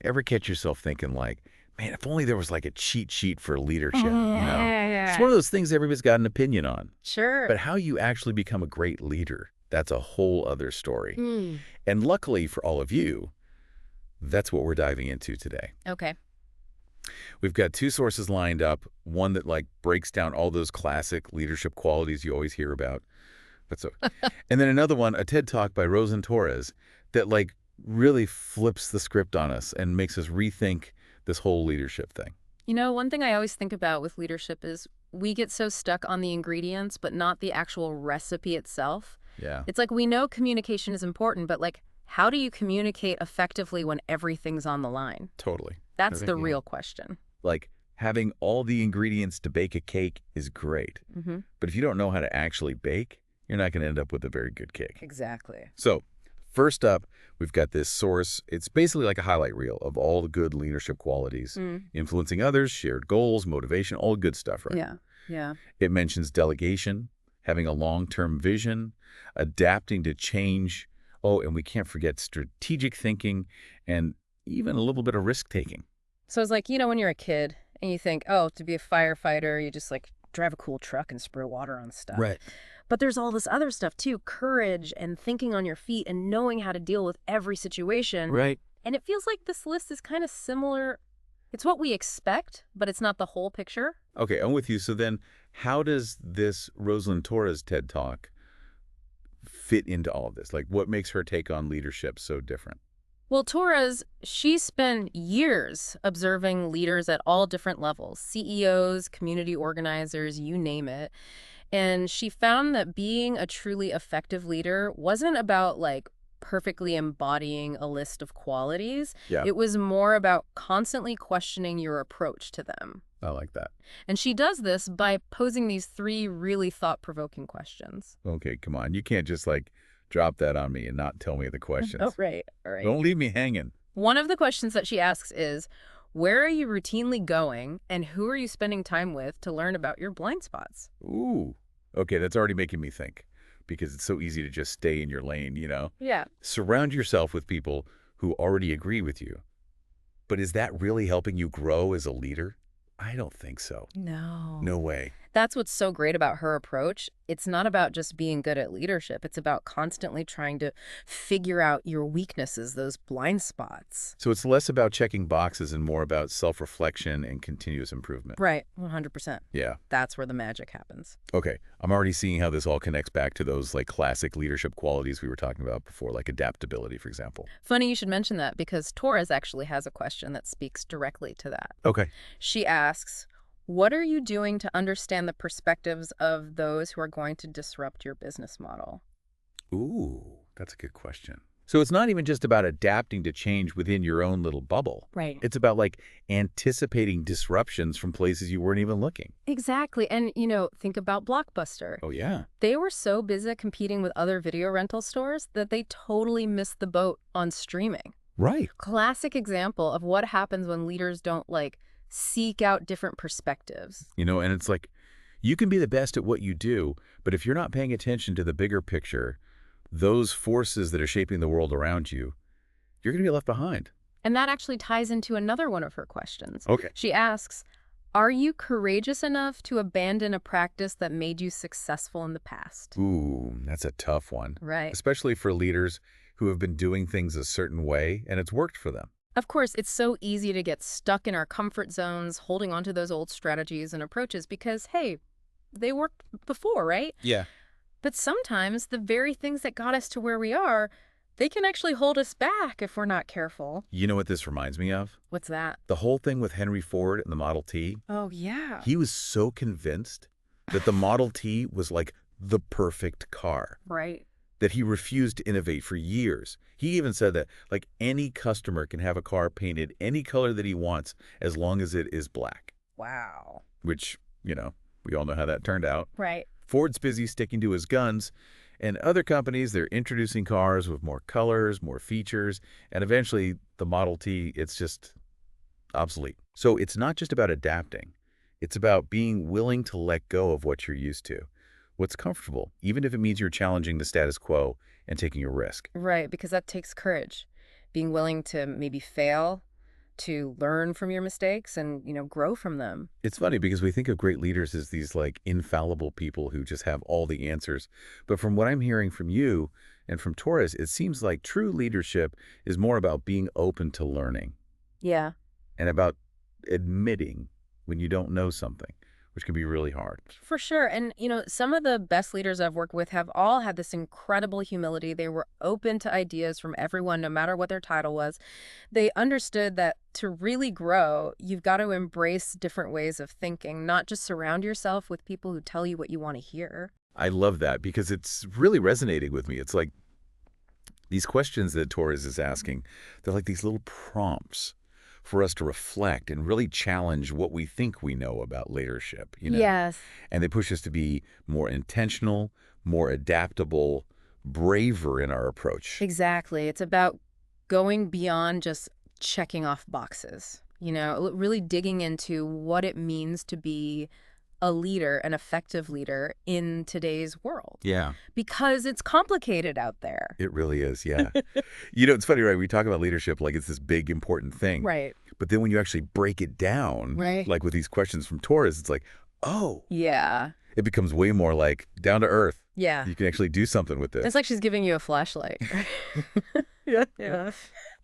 Ever catch yourself thinking like, man, if only there was like a cheat sheet for leadership, It's Yeah. one of those things everybody's got an opinion on. Sure. But how you actually become a great leader, that's a whole other story. Mm. And luckily for all of you, that's what we're diving into today. Okay. We've got two sources lined up, one that like breaks down all those classic leadership qualities you always hear about. And then another one, a TED Talk by Roselinde Torres, that like really flips the script on us and makes us rethink this whole leadership thing. One thing I always think about with leadership is we get so stuck on the ingredients, but not the actual recipe itself. Yeah, It's like we know communication is important, but like, how do you communicate effectively when everything's on the line? totally. That's the Yeah. real question. Like having all the ingredients to bake a cake is great. Mm-hmm. But if you don't know how to actually bake, you're not going to end up with a very good cake. Exactly. So first up, we've got this source. It's basically like a highlight reel of all the good leadership qualities, influencing others, shared goals, motivation, all good stuff, right? Yeah. Yeah. It mentions delegation, having a long-term vision, adapting to change. Oh, and we can't forget strategic thinking and even a little bit of risk-taking. So it's like, when you're a kid and you think, oh, to be a firefighter, you just like drive a cool truck and spray water on stuff. Right. But there's all this other stuff too, courage and thinking on your feet and knowing how to deal with every situation. Right. And it feels like this list is kind of similar. It's what we expect, but it's not the whole picture. Okay, I'm with you. So then how does this Roselinde Torres TED Talk fit into all of this? Like what makes her take on leadership so different? Well, Torres, she spent years observing leaders at all different levels, CEOs, community organizers, you name it. And she found that being a truly effective leader wasn't about like perfectly embodying a list of qualities. Yeah, It was more about constantly questioning your approach to them. I like that. And she does this by posing these three really thought-provoking questions. Okay, come on. You can't just like drop that on me and not tell me the Oh, questions. right. All right. Don't leave me hanging. One of the questions that she asks is, where are you routinely going and who are you spending time with to learn about your blind spots? Ooh. Okay, that's already making me think because it's so easy to just stay in your lane, Yeah. Surround yourself with people who already agree with you. But is that really helping you grow as a leader? I don't think so. No. No way. That's what's so great about her approach. It's not about just being good at leadership. It's about constantly trying to figure out your weaknesses, those blind spots. So it's less about checking boxes and more about self-reflection and continuous improvement. Right. 100%. Yeah. That's where the magic happens. Okay. I'm already seeing how this all connects back to those like classic leadership qualities we were talking about before, like adaptability, for example. Funny you should mention that because Torres actually has a question that speaks directly to that. Okay. She asks, what are you doing to understand the perspectives of those who are going to disrupt your business model? Ooh, that's a good question. So it's not even just about adapting to change within your own little bubble. Right. It's about like anticipating disruptions from places you weren't even looking. Exactly. And, think about Blockbuster. Oh, yeah. They were so busy competing with other video rental stores that they totally missed the boat on streaming. Right. Classic example of what happens when leaders don't, seek out different perspectives. And it's like you can be the best at what you do, but if you're not paying attention to the bigger picture, those forces that are shaping the world around you, you're going to be left behind. And that actually ties into another one of her questions. Okay. She asks, are you courageous enough to abandon a practice that made you successful in the past? Ooh, that's a tough one. Right. Especially for leaders who have been doing things a certain way and it's worked for them. Of course, it's so easy to get stuck in our comfort zones, holding on to those old strategies and approaches because, hey, they worked before, right? Yeah. But sometimes the very things that got us to where we are, they can actually hold us back if we're not careful. You know what this reminds me of? What's that? The whole thing with Henry Ford and the Model T. Oh, yeah. He was so convinced that the Model T was like the perfect car. Right. That he refused to innovate for years. He even said that like any customer can have a car painted any color that he wants as long as it is black. Wow. Which, we all know how that turned out. Right. Ford's busy sticking to his guns, and other companies, they're introducing cars with more colors, more features, and eventually the Model T, it's just obsolete. So it's not just about adapting. It's about being willing to let go of what you're used to, what's comfortable, even if it means you're challenging the status quo and taking a risk. Right, because that takes courage. Being willing to maybe fail, to learn from your mistakes and, grow from them. It's funny because we think of great leaders as these like infallible people who just have all the answers. But from what I'm hearing from you and from Torres, it seems like true leadership is more about being open to learning Yeah. and about admitting when you don't know something, which can be really hard. For sure. And, some of the best leaders I've worked with have all had this incredible humility. They were open to ideas from everyone, no matter what their title was. They understood that to really grow, you've got to embrace different ways of thinking, not just surround yourself with people who tell you what you want to hear. I love that because it's really resonating with me. It's like these questions that Torres is asking, they're like these little prompts for us to reflect and really challenge what we think we know about leadership, Yes. And they push us to be more intentional, more adaptable, braver in our approach. Exactly. It's about going beyond just checking off boxes, really digging into what it means to be a leader, an effective leader in today's world. Yeah, Because it's complicated out there. it really is. Yeah. It's funny, right? We talk about leadership like it's this big, important thing. Right. But then when you actually break it down, Right. like with these questions from Torres, it's like, oh, Yeah. it becomes way more like down to earth. Yeah. You can actually do something with this. It's like she's giving you a flashlight. Yeah. Yeah.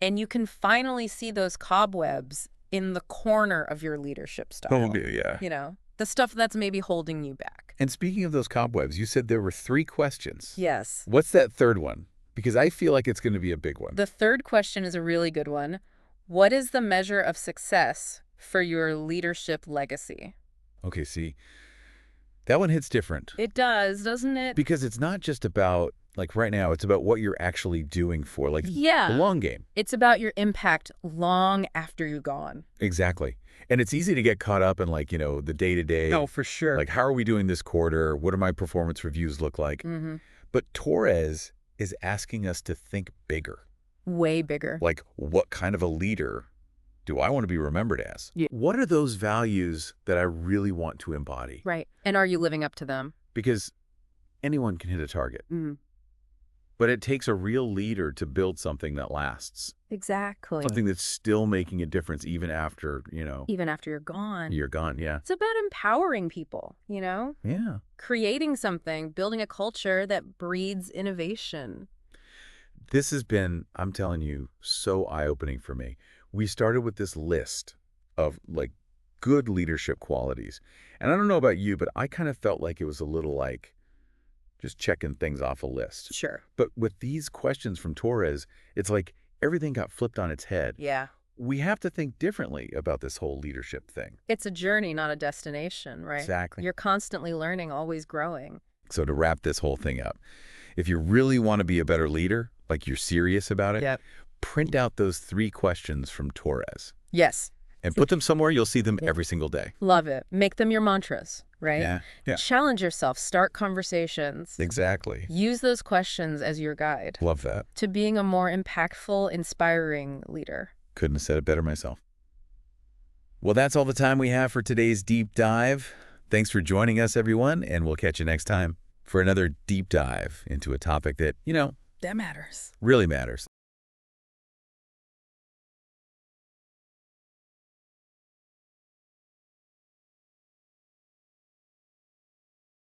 And you can finally see those cobwebs in the corner of your leadership style. Oh, yeah. The stuff that's maybe holding you back. And speaking of those cobwebs, you said there were 3 questions. Yes. What's that third one? Because I feel like it's going to be a big one. The third question is a really good one. What is the measure of success for your leadership legacy? Okay, see, that one hits different. It does, doesn't it? Because it's not just about, like right now, it's about what you're actually doing for, like Yeah. the long game. It's about your impact long after you're gone. Exactly. And it's easy to get caught up in like, the day-to-day. No, for sure. Like, how are we doing this quarter? What do my performance reviews look like? Mm-hmm. But Torres is asking us to think bigger. Way bigger. Like, what kind of a leader do I want to be remembered as? Yeah. What are those values that I really want to embody? Right. And are you living up to them? Because anyone can hit a target, Mm. but it takes a real leader to build something that lasts, Exactly. something that's still making a difference even after, Even after you're gone. you're gone. Yeah. It's about empowering people, Yeah. creating something, building a culture that breeds innovation. This has been, I'm telling you, so eye-opening for me. We started with this list of like good leadership qualities. And I don't know about you, but I kind of felt like it was a little like just checking things off a list. Sure. But with these questions from Torres, it's like everything got flipped on its head. Yeah. We have to think differently about this whole leadership thing. It's a journey, not a destination, right? Exactly. You're constantly learning, always growing. So to wrap this whole thing up, if you really want to be a better leader, like you're serious about it, Yep. print out those 3 questions from Torres Yes. and put them somewhere. You'll see them Yeah. every single day. Love it. Make them your mantras, right? Yeah. Challenge yourself. Start conversations. Exactly. Use those questions as your guide Love that. to being a more impactful, inspiring leader. Couldn't have said it better myself. Well, that's all the time we have for today's deep dive. Thanks for joining us, everyone, and we'll catch you next time for another deep dive into a topic that, That matters. really matters.